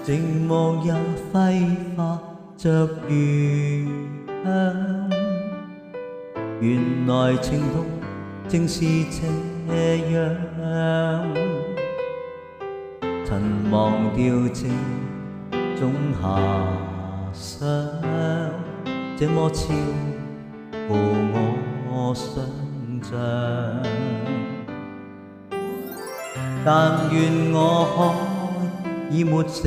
靜默也揮發着餘香。原來情動正是這樣，曾忘掉這種遐想，這麼超乎我想象。但願我可以沒成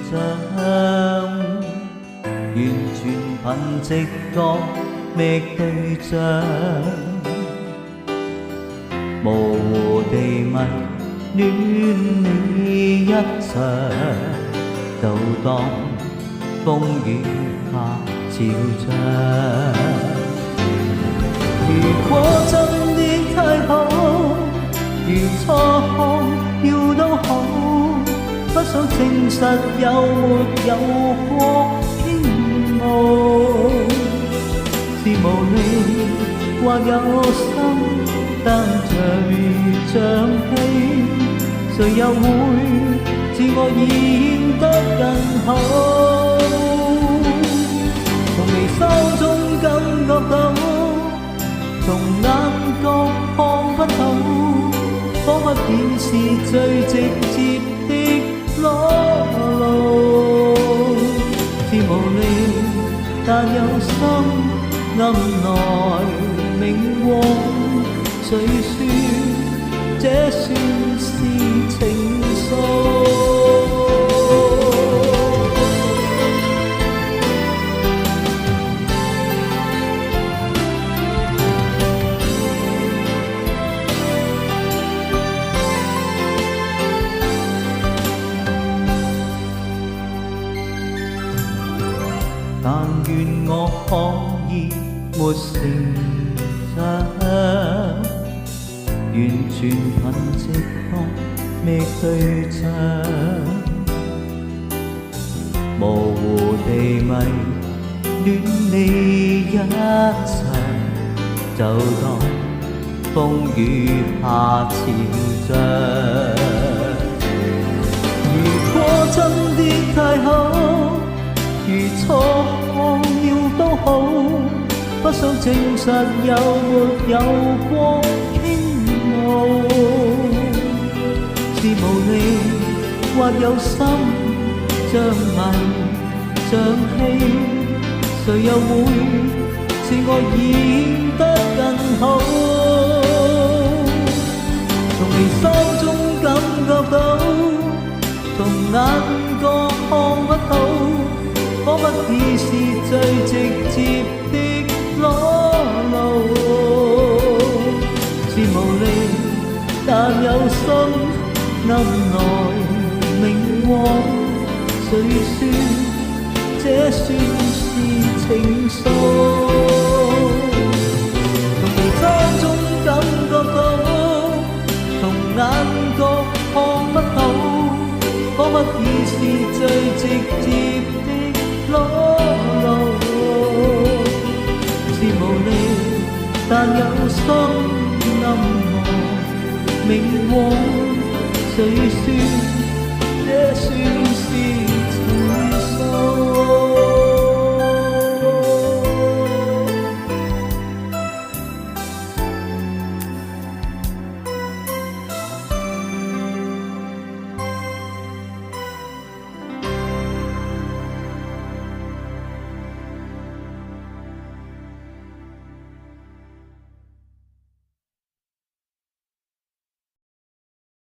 長，完全憑直覺覓對象，模糊地迷戀你一場，就當風雨下潮漲。如果真的太好，如初看要都好，不想證實有沒有過傾慕。是無力或有心但隨像戲，誰又會自我演得更好？從眉梢中感覺到，從眼角看不到，彷彿便是最直接的裸露。是無力但有心暗來明往，誰說這算是情愫？但願我可以沒成長，完全憑直覺覓對象，模糊地迷戀你一場，就當風雨下潮漲。如果真的太好，如初看了都好，不想證實有沒有過傾慕。是無力或有心像迷像戲，誰又會自我演得更好？從眉梢中感覺到，從眼角看不到，彷彿已是最直接的裸露。是無力但有心暗來明往，誰說這算是情愫？從眉梢中感覺到，從眼角看不到，彷彿已是最直接的裸露。是無力但有心暗來明往，誰說這算是